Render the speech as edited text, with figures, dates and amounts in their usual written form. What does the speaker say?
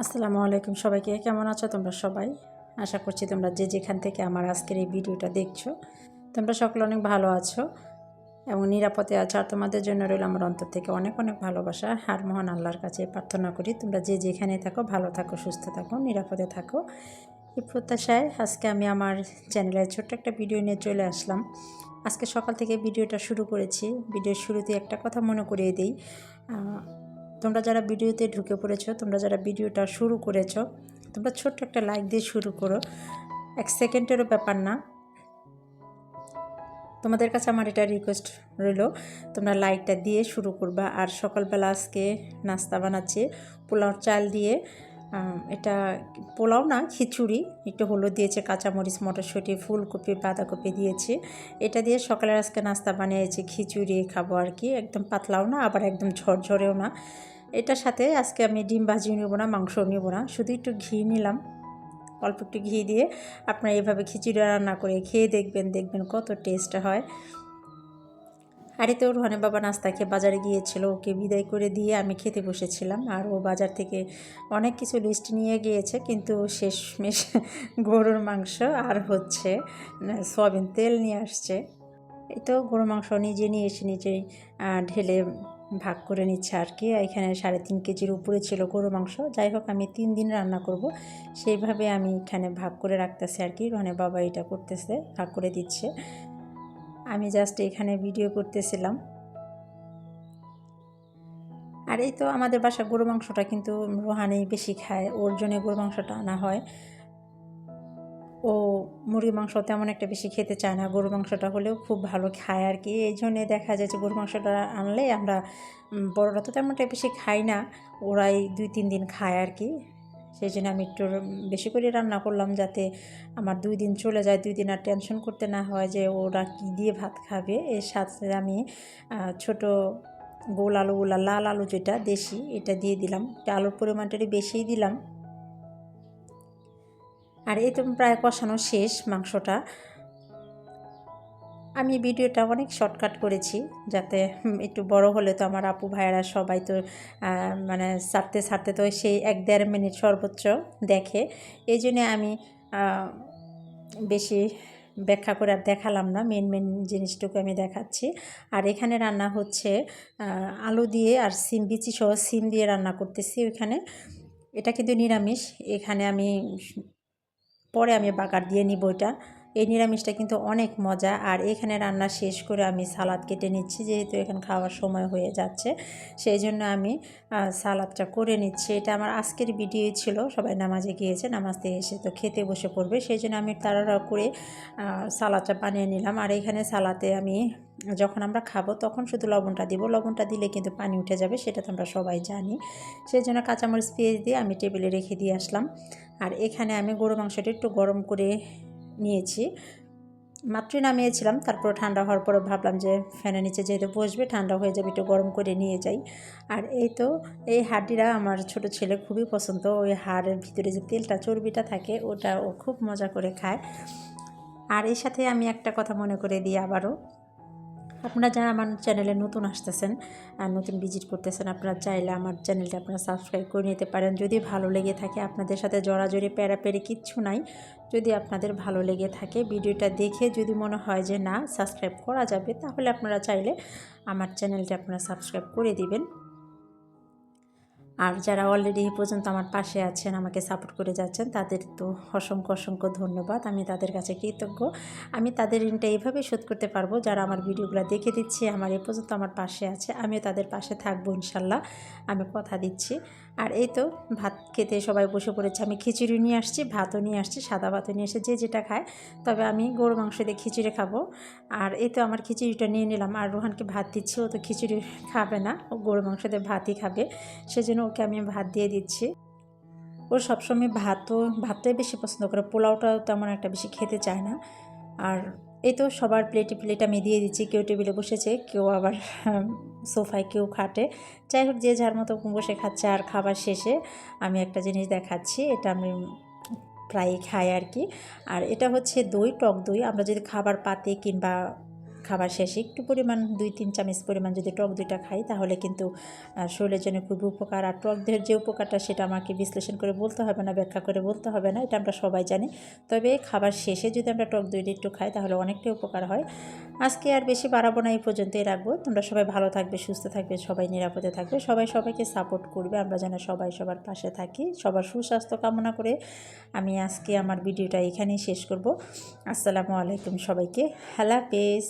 আসসালামু আলাইকুম সবাইকে। কেমন আছো তোমরা সবাই? আশা করছি তোমরা যে যেখান থেকে আমার আজকের এই ভিডিওটা দেখছো তোমরা সকলে অনেক ভালো আছো এবং নিরাপদে আছো। আর তোমাদের জন্য রইল আমার অন্তর থেকে অনেক অনেক ভালোবাসা। আর মহান আল্লাহর কাছে প্রার্থনা করি তোমরা যে যেখানে থাকো ভালো থাকো, সুস্থ থাকো, নিরাপদে থাকো। এই প্রত্যাশায় আজকে আমি আমার চ্যানেলে ছোট্ট একটা ভিডিও নিয়ে চলে আসলাম। আজকে সকাল থেকে ভিডিওটা শুরু করেছি। ভিডিওর শুরুতে একটা কথা মনে করিয়ে দিই, তোমরা যারা ভিডিওতে ঢুকে পড়েছো, তোমরা যারা ভিডিওটা শুরু করেছো, তোমরা ছোট্ট একটা লাইক দিয়ে শুরু করো। 1 সেকেন্ডেরও ব্যাপার না। তোমাদের কাছে আমার এটা রিকোয়েস্ট রইল, তোমরা লাইকটা দিয়ে শুরু করবা। আর সকালবেলা আজকে নাস্তা বানাচ্ছি পোলাও চাল দিয়ে। এটা পোলাও না, খিচুড়ি। একটু হলুদ দিয়েছে, কাঁচামরিচ, মটরশুঁটি, ফুলকপি, বাঁধাকপি দিয়েছি। এটা দিয়ে সকালের আজকে নাস্তা বানিয়েছি। খিচুড়ি খাবো আর কি, একদম পাতলাও না আবার একদম ঝরঝরেও না। এটার সাথে আজকে আমি ডিম ভাজিও নেব না, মাংসও নেব না, শুধু একটু ঘি নিলাম। অল্প একটু ঘি দিয়ে আপনারা এইভাবে খিচুড়ি রান্না করে খেয়ে দেখবেন কত টেস্ট হয়। আর এতে ওর রোহানের বাবা নাস্তা খেয়ে বাজারে গিয়েছিল, ওকে বিদায় করে দিয়ে আমি খেতে বসেছিলাম। আর ও বাজার থেকে অনেক কিছু লিস্ট নিয়ে গিয়েছে, কিন্তু শেষমেশ গরুর মাংস আর হচ্ছে সয়াবিন তেল নিয়ে আসছে। এই তো গরুর মাংস নিজে নিয়ে এসে নিজেই ঢেলে ভাগ করে নিচ্ছে আর কি। এখানে 3.5 কেজির উপরে ছিল গরুর মাংস। যাই হোক, আমি 3 দিন রান্না করব, সেইভাবে আমি এখানে ভাগ করে রাখতেছি আর কি। রনে বাবা এটা করতেছে, ভাগ করে দিচ্ছে। আমি জাস্ট এখানে ভিডিও করতেছিলাম। আর এই তো আমাদের বাসা গরু মাংসটা কিন্তু রোহানেই বেশি খায়, ওর জন্য গরু মাংসটা আনা হয়। ও মুরগির মাংস তেমন একটা বেশি খেতে চায় না, গরুর মাংসটা হলেও খুব ভালো খায় আর কি। এই জন্যে দেখা যায় যে গরুর মাংসটা আনলে আমরা বড়রা তো তেমনটা বেশি খাই না, ওরাই 2-3 দিন খায় আর কি। সেই জন্য আমি একটু বেশি করে রান্না করলাম, যাতে আমার 2 দিন চলে যায়, 2 দিন আর টেনশন করতে না হয় যে ওরা কী দিয়ে ভাত খাবে। এর সাথে আমি ছোট গোল আলুগুলা, লাল আলু যেটা দেশি, এটা দিয়ে দিলাম। আলুর পরিমাণটা বেশিই দিলাম। আর এই তো প্রায় কষানো শেষ মাংসটা। আমি ভিডিওটা অনেক শর্টকাট করেছি, যাতে একটু বড় হলে তো আমার আপু ভাইয়েরা সবাই তো মানে ছাড়তে তো সেই 1-1.5 মিনিট সর্বোচ্চ দেখে। এই জন্যে আমি বেশি ব্যাখ্যা করে আর দেখালাম না, মেন জিনিসটুকু আমি দেখাচ্ছি। আর এখানে রান্না হচ্ছে আলু দিয়ে আর সিম, বিচি সহ সিম দিয়ে রান্না করতেছি ওইখানে। এটা কিন্তু নিরামিষ। এখানে আমি পরে বাগার দিয়ে নিব এটা। এই নিরামিষটা কিন্তু অনেক মজা। আর এখানে রান্না শেষ করে আমি সালাদ কেটে নিচ্ছি, যেহেতু এখানে খাওয়ার সময় হয়ে যাচ্ছে, সেই জন্য আমি সালাদটা করে নিচ্ছি। এটা আমার আজকের ভিডিও ছিল, সবাই নামাজে গিয়েছে, নামাজ থেকে এসে তো খেতে বসে পড়বে, সেই জন্য আমি তাড়াহুড়া করে সালাদটা বানিয়ে নিলাম। আর এখানে সালাদে আমি যখন আমরা খাবো তখন শুধু লবণটা দিব, লবণটা দিলে কিন্তু পানি উঠে যাবে, সেটা তো আমরা সবাই জানি। সেই জন্য কাঁচামরিচ পেঁয়াজ দিয়ে আমি টেবিলে রেখে দিয়ে আসলাম। আর এখানে আমি গরু মাংসটা একটু গরম করে নিয়েছি, মাত্রই নামিয়েছিলাম। তারপর ঠান্ডা হওয়ার পরে ভাবলাম যে ফ্যানের নিচে যেহেতু বসবে, ঠান্ডা হয়ে যাবে, একটু গরম করে নিয়ে যাই। আর এই তো এই হাড্ডিটা আমার ছোট ছেলে খুবই পছন্দ। ওই হাড়ের ভিতরে যে তেলটা, চর্বিটা থাকে, ওটা ও খুব মজা করে খায়। আর এর সাথে আমি একটা কথা মনে করে দিই আবারও, আপনারা যারা আমার চ্যানেলে নতুন আসতেছেন আর নতুন ভিজিট করতেছেন, আপনারা চাইলে আমার চ্যানেলটা আপনারা সাবস্ক্রাইব করে নিতে পারেন। যদি ভালো লেগে থাকে, আপনাদের সাথে জড়াজড়ি প্যারাপ্যারি কিচ্ছু নাই। যদি আপনাদের ভালো লেগে থাকে, ভিডিওটা দেখে যদি মনে হয় যে না সাবস্ক্রাইব করা যাবে, তাহলে আপনারা চাইলে আমার চ্যানেলটা আপনারা সাবস্ক্রাইব করে দিবেন। আর যারা অলরেডি এই পর্যন্ত আমার পাশে আছেন, আমাকে সাপোর্ট করে যাচ্ছেন, তাদের তো অসংখ্য ধন্যবাদ। আমি তাদের কাছে কৃতজ্ঞ। আমি তাদের ঋণটা এইভাবেই শোধ করতে পারবো, যারা আমার ভিডিওগুলো দেখে দিচ্ছে, আমার এই পর্যন্ত আমার পাশে আছে, আমিও তাদের পাশে থাকবো ইনশাল্লাহ, আমি কথা দিচ্ছি। আর এই তো ভাত খেতে সবাই বসে পড়েছে। আমি খিচুড়ি নিয়ে আসছি, ভাতও নিয়ে আসছি, সাদা ভাতও নিয়ে এসে যে যেটা খায়। তবে আমি গরু মাংস দিয়ে খিচুড়ি খাবো। আর এই তো আমার খিচুড়িটা নিয়ে নিলাম। আর রোহানকে ভাত দিচ্ছি, ও তো খিচুড়ি খাবে না, ও গরু মাংস দিয়ে ভাতই খাবে, সেজন্য ওকে আমি ভাত দিয়ে দিচ্ছি। ও সবসময় ভাতটাই বেশি পছন্দ করে, পোলাওটাও তেমন একটা বেশি খেতে চায় না। আর এই তো সবার প্লেট আমি দিয়ে দিচ্ছি। কেউ টেবিলে বসেছে, কেউ আবার সোফায়, কেউ খাটে। যাই হোক, যে যার মতো বসে খাচ্ছে। আর খাবার শেষে আমি একটা জিনিস দেখাচ্ছি, এটা আমি প্রায়ই খাই আর কি। আর এটা হচ্ছে দই, টক দই। আমরা যদি খাবার পাতে কিংবা খাবার শেষে একটু পরিমাণ 2-3 চামচ পরিমাণ যদি টক দইটা খাই তাহলে কিন্তু শরীরের জন্য খুবই উপকার। আর টক দইয়ের যে উপকারটা সেটা আমাকে বিশ্লেষণ করে বলতে হবে না, ব্যাখ্যা করে বলতে হবে না, এটা আমরা সবাই জানি। তবে খাবার শেষে যদি আমরা টক দইটা একটু খাই তাহলে অনেকটাই উপকার হয়। আজকে আর বেশি বাড়াবো না, এই পর্যন্তই রাখবো। তোমরা সবাই ভালো থাকবে, সুস্থ থাকবে, সবাই নিরাপদে থাকবে, সবাই সবাইকে সাপোর্ট করবে, আমরা যেন সবাই সবার পাশে থাকি। সবার সুস্বাস্থ্য কামনা করে আমি আজকে আমার ভিডিওটা এখানেই শেষ করব। আসসালামু আলাইকুম সবাইকে, আল্লাহ হাফেজ।